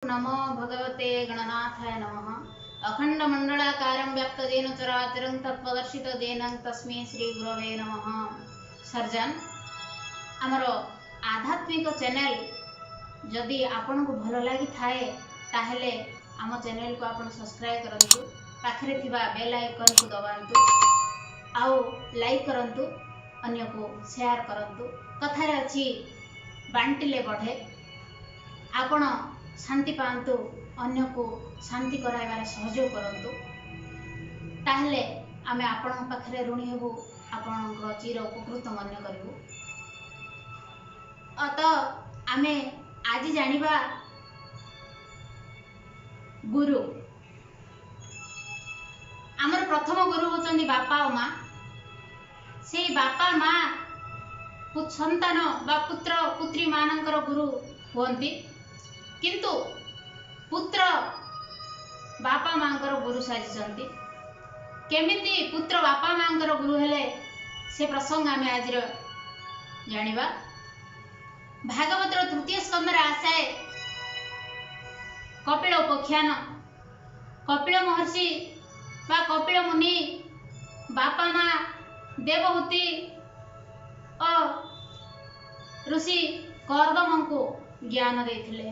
नमो भगवते गणनाथाय नमः। अखंडमंडलाकारं व्याप्तदेन चराचरं तत्प्रदर्शितदेन तस्मै श्री गुरवे नमः। सर्जन आमर आध्यात्मिक चैनल जदि आपन को भल लगी थाए ताहले आम चैनल को आपन सब्सक्राइब करंतु, पाखरे थिबा बेल आइकन को दबांतु, आउ लाइक करंतु, अन्य को शेयर करंतु। कथारे अछि बांटिले बढ़े, आपण शांति पांतु, अन्य को शांति कराइबार सहयोग करंतु, ताहले आमे आपण पाखरे ऋणी हेबु, आपण चिर उपकृत मन्य करिबु। अत आमे आज जानिबा गुरु। आमर प्रथम गुरु होचंदी बापा और माँ। से बापा माँ संतान बा पुत्र पुत्री मानकर गुरु होती, किंतु पुत्र बापा मांकर गुरु साजिचंती। केमिति पुत्र बापा मांकर गुरु हेले से प्रसंग आमे आज जानिबा। भागवत तृतीय स्कंदर आसाए कपिल उपाख्यान। कपिल महर्षि बा कपिल मुनि बापा माँ देवहूति और ऋषि कर्दम को ज्ञान देथिले।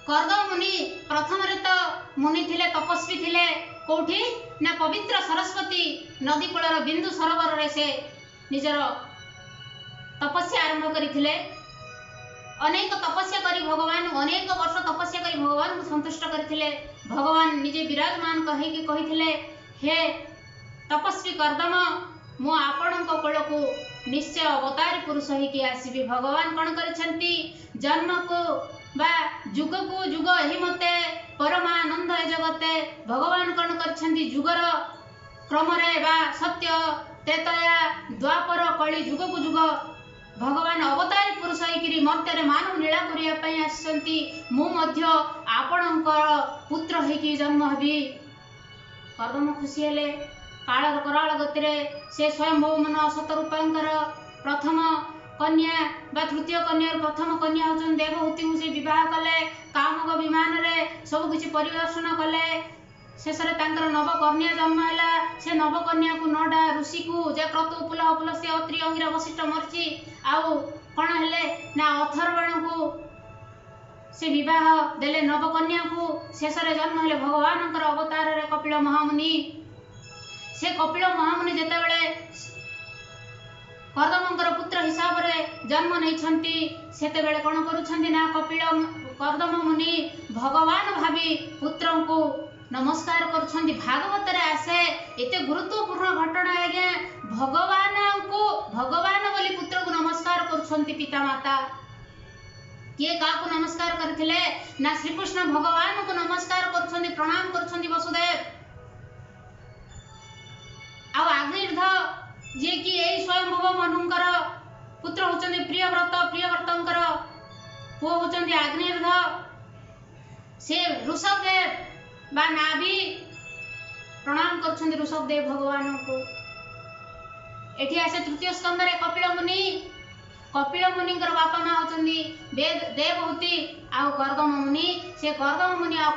कर्दम मुनि प्रथम तो मुनि थिले, तपस्वी थिले। कोठी ना पवित्र सरस्वती नदी कूलर बिंदु सरोवर रे से निजर तपस्या आरंभ करिथिले। अनेक तपस्या करी भगवान अनेक वर्ष तपस्या करी भगवान को संतुष्ट करथिले। भगवान निजे विराजमान कहिथिले, हे तपस्वी कर्दम, मु आपणक कोल को निश्चय अवतारी पुरुष होइकी आसीबी। भगवान कौन करिसेंती, जन्म को बा जुग को जुग एही मते परमानंद ए जगते भगवान कौन करिसेंती, जुगर क्रम रे बा सत्य त्रेतया द्वापर कली जुग को जुग भगवान अवतारी पुरुष होइकी मर्त्य मानव लीला करिया पई आसंती। मु मध्य आपणकर पुत्र होइकी जन्म हेबी। कर्दम खुशी हेले। काल कराल गतिरे से स्वयं मन शतरूपांकर प्रथम कन्या बा तृतीय कन्या प्रथम कन्या होचन देवहूति से विवाह कले। कामक विमान रे सब किछि परिदर्शन कले। शेषरे तांकर नव कन्या जन्म हैला। से नव कन्या को नडा ऋषि को जे क्रतु पुल पुल से अत्रि अंगिरा वशिष्ठ मर्ची आउ कोन हेले ना अथर्वण को से विवाह देले नव कन्या को। शेषरे जन्म हेले भगवानकर अवतार रे कपिल महामुनि। से कपिल महामुनि जेते बेले कर्दमंकर पुत्र हिसाब रे जन्म नहीं सेते बेले कौन करुछंती ना कर्दम मुनि भगवान भावी पुत्र को नमस्कार करुछंती। भागवत रे आसे एते गुरुत्वपूर्ण घटना आज्ञा भगवान बोली पुत्र को नमस्कार करुछंती पिता माता। किए काको नमस्कार करथिले ना श्री कृष्ण भगवान को नमस्कार करुछंती, प्रणाम करुछंती वसुदेव। आ अग्निर्ध जे कि एई स्वयंभव मनुंकर पुत्र होचंदी प्रियव्रतंकर पुओ होचंदी अग्निर्ध। से ऋषभदेव बा नाभि प्रणाम करछंदी ऋषभदेव भगवान को। एठी आसे तृतीय स्कंद रे कपिल मुनिंकर बापा मां होचंदी देवहूति आ कर्दम मुनि। से कर्दम मुनि आ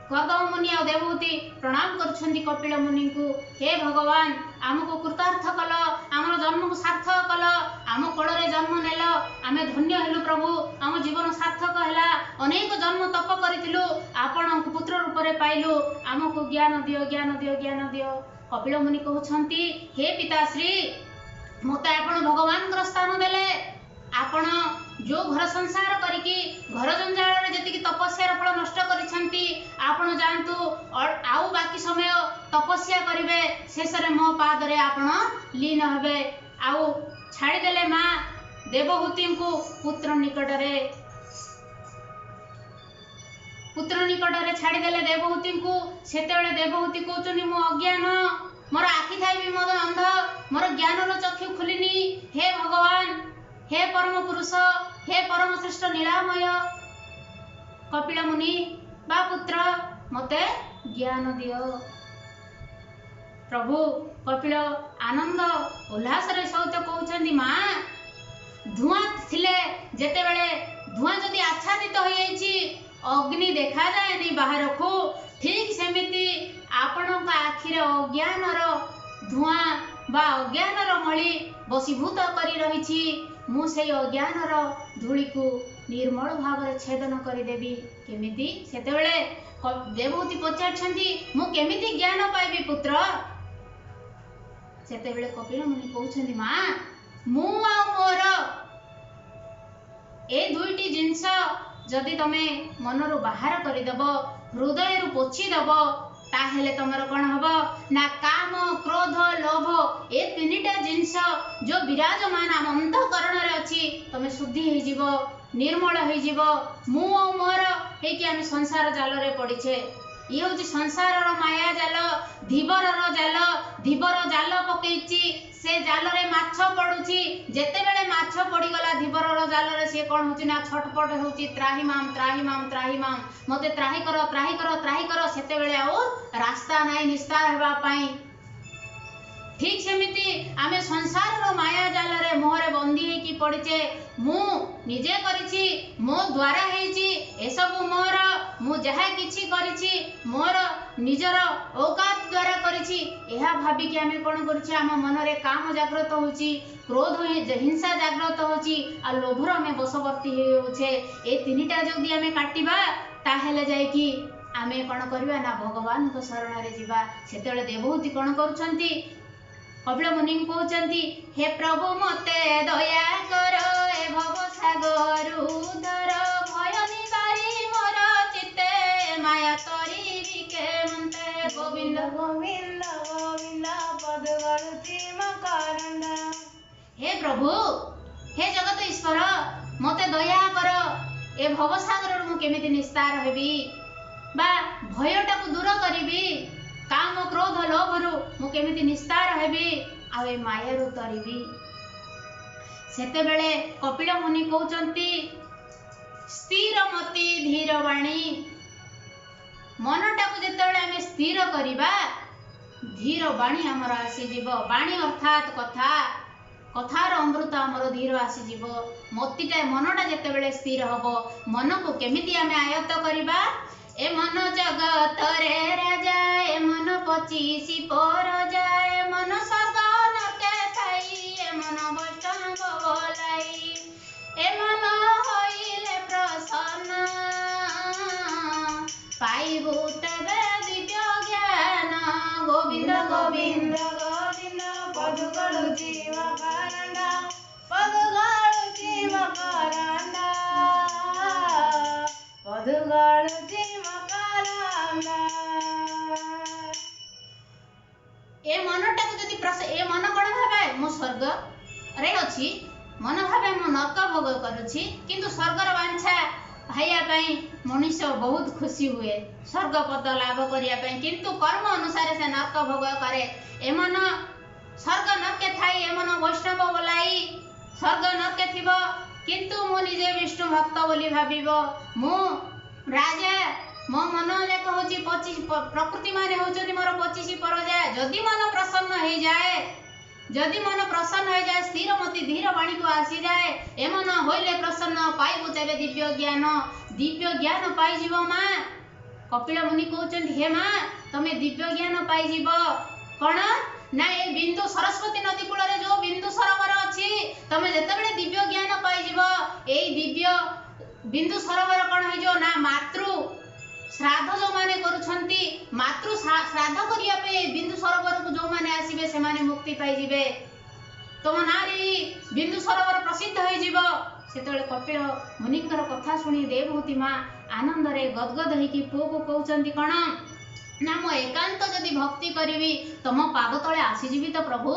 कर्दम मुनि आ देवहूति प्रणाम करछंदी कपिल मुनि को। हे भगवान, आमको कृतार्थ कल, आमर जन्म को सार्थक कल, आम कोल रे जन्म नेल, आमे धन्य हेलु प्रभु। आम जीवन सार्थक हैला। अनेक जन्म तप करिथिलु, आपण पुत्र रूप रे पाइलु। आमको ज्ञान दियो, ज्ञान दियो, ज्ञान दियो। कपिल मुनि कहउछंती, हे पिताश्री, मते आपण भगवान स्थान देले। आपण जो घर संसार करिकी घर जंजाल रे जति तपस्या फल नष्ट करिसेंती, आपण जानतु आउ बाकी समय तपस्या करिवे। शेष रे मो पाद रे आपण लीन हेबे। आउ छाड़ी देले मां देवहूति को पुत्र निकट रे छाड़ी देले देवहूति को। सेतेबेले देवहूति कहउचनी, मो अज्ञान, मोर आखि थाई भी मोर अंध, मोर ज्ञान रो चक्षु खुलिनी। हे भगवान, हे परम पुरुष, हे परम श्रेष्ठ नीलामय कपिल मुनि बा पुत्र, मते ज्ञान दियो। प्रभु कपिल आनंद उल्लास रे सहित कहउछंती, मां धुआं थिले जेते बेले धुआं आच्छादित हो जाइछि अग्नि देखा जाएनि बाहर को ठीक सेमिति आपण आखिर अज्ञानर धुआं बा अज्ञानर मळी बसीभूत करी रहिछि मु से अज्ञानर धूली को निर्मल भाव में छेदन करदेवी केमिति सेतेबेले देवहूति पचारछंती मु केमिति ज्ञान पाइबी पुत्र सेतेबेले कपिल मुनि कहउछंती मां मु आ मोर ए दुईटी जिंस जदि तमे मनरु बाहर करदेव हृदय रु पोछि देव ताहेले तमर कौन हब ना काम क्रोध लोभ ए तीनिटा जिंस जो विराजमान आम अंतःकरण रे अछि तमे शुद्धि हो जीव निर्मल हो जीव मु और मोर हे कि आम संसार जाल रे पड़िछे ये हूँ संसार माया जाल धीवर जाल पकईची से जाल रे माछ पड़ुची जेतेबेले माछ पड़ीगला धीवर जाल रे से कौन होची ना छटपट होची त्राही माम त्राही माम त्राही माम मते त्राही कर त्राही कर त्राही कर सेतेबेले आउ रास्ता नाई निस्तार हेबा पाई ठीक सेमिति आमे संसार माया जाल रे मोहरे बंदी है कि पड़िचे मु निजे करिछि मो द्वारा हेछि एसबु मोर मु जहा किछि करिछि मोर निजर औकात द्वारा करिछि एहा भाबी कि आमे कोन करिछि आम मन रे काम जागृत होछि क्रोध हिंसा जागृत होछि आ लोभर आमे बसवर्ती होछे ए तीनिटा जदी आमे काटिबा ताहेले जाय कि आमे कोन करबा ना भगवान को शरण रे जीवा सेतेले देवहूति कोन करूछंती कपिल मुनि कहउछंती हे प्रभु मते दया कर ए भव सागर उदर भय निवारी मोर चित्ते माया तरी विके मन्ते गोविंद गोविंद गोविंद पद गलती मकरंद हे प्रभु हे जगत ईश्वर मते दया कर ए भव सागर मु केमिति निस्तार हेबी बा भयटा को दूर करिबी काम क्रोध लोभरु मु केमिति निस्तार हेबी आ ए मायारु तरिबी सेतेबेले कपिल मुनि कहउचंती स्थिर मति धीर वाणी मनटा को जेतेबेले आमे स्थिर करिबा धीर वाणी हमर आसी जीव वाणी अर्थात कथा कथार अमृत हमर धीर आसी जीव मतिटा मनटा जेतेबेले स्थिर हबो मन को केमिति आमे आयत्त करिबा ए मन जगत रे राजा ए मन 25 पर जाए मन स्वर्ग नरके थाई ए मन वैष्णव बोलाई ए मन होइले प्रसन्न पाइबु तबे दिव्य ज्ञान गोविंद गोविंद गोविंद पदुगळु जीव करंडा पदुगळु जीव करंडा पदुगळु जीव करंडा ए मनटा को जदी ए मन कोन भाबे मो स्वर्ग रे अछि मन भाबे मो नरक भोग करूछि किंतु स्वर्गर वांछा भाइया पई मनुष्य बहुत खुशी हुए स्वर्ग पद लाभ करिया पई किंतु कर्म अनुसार से नरक भोग करे ए मन स्वर्ग नरके थाई ए मन वैष्णव बोलाई स्वर्ग नरके थिबो किंतु मो निजे विष्णु भक्त बोली भाबिबो मो राजा मो मन जे कहूची 25 प्रकृति माने होचनी मोर 25 पर जाए जदि मन प्रसन्न हो जाए जदि मन प्रसन्न हो जाए स्थिर मति धीर वाणी को आसी जाए ए मन होइले प्रसन्न पाइबु तेबे दिव्य ज्ञान पाई जीव मां कपिल मुनि कहउचन हे मां तमे दिव्य ज्ञान पाई जीव कोन ना ए बिंदु सरस्वती नदी कूल रे जो बिंदु सरोवर अछि तमे जेतेबेले दिव्य ज्ञान पाई जीव एई दिव्य बिंदु सरोवर कोन होई जो ना मातृ श्राद्ध जो माने करूछंती मातृ श्राद्ध करिया पे बिंदु सरोवर को जो माने आसीबे से माने मुक्ति पाई जिवे तुम नारी बिंदु सरोवर प्रसिद्ध होई जीवो सेतले कपिल मुनिकर कथा सुनी देवहूति मां आनंद रे गदगद होई कि पो को कहउचंती कोन ना मो एकांत जदि भक्ति करिवि तम पाद तळे आसी जीवी तो प्रभु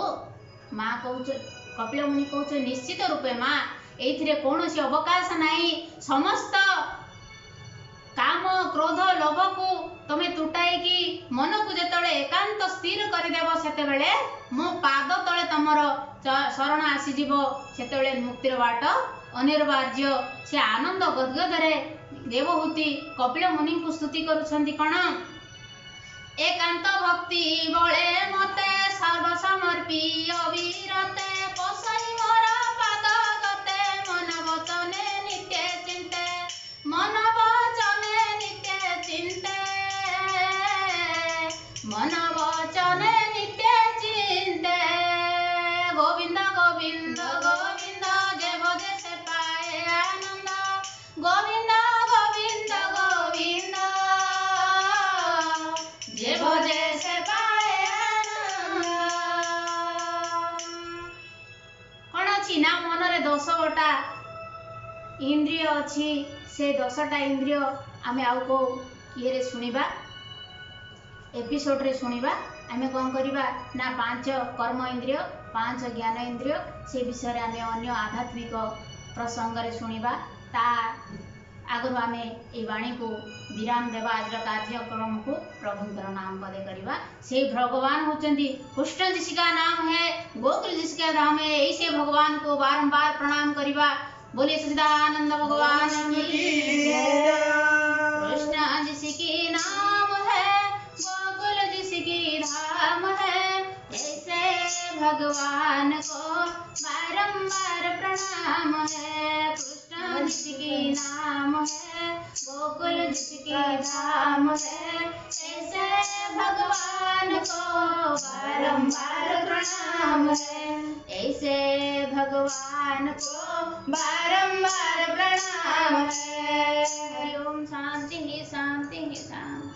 मां कहउच कपिल मुनि कहउच निश्चित रूपे मां एथिरे कोनोसी अवकाश नाही समस्त काम क्रोध लोभ को तमे तुटाई कि मन को जेतले एकांत स्थिर कर देबो सेतेबेले मो पाद तळे तमर शरण आसी जीवो सेतेबेले मुक्तिर बाट अनिर्वार्य से आनंद गदगद रे देवहूति कपिल मुनि को स्तुति करूछंती कोन एकांत भक्ति बळे मते सर्व समर्पी अविरते पसई मोर पाद गते मन वचने नित्य चिंते 10 गोटा इंद्रिय अच्छी से 10टा इंद्रिय आमे आउ को किए शुणा एपिसोड रे शुणा आमे कौन करवा ना 5 कर्म इंद्रिय 5 ज्ञान इंद्रिय से विषय आमे अन्य आध्यात्मिक प्रसंग रे शुणा ता आगु आमे ए वाणी को विराम देवा आज कार्यक्रम को प्रभुंकर नाम पदे करवा से भगवान होचंदी कृष्ण जी का नाम है गोकुल जी का नाम है ऐसे भगवान को बारंबार प्रणाम करवा बोले सच्चिदानंद भगवान की जय कृष्ण जी की नाम है गोकुल जी की धाम है ऐसे भगवान को बारंबार प्रणाम है कृष्ण जी की नाम है गोकुल जी की धाम है ऐसे भगवान को बारंबार प्रणाम है ऐसे भगवान को बारंबार प्रणाम है। ओम शांति शांति शांति।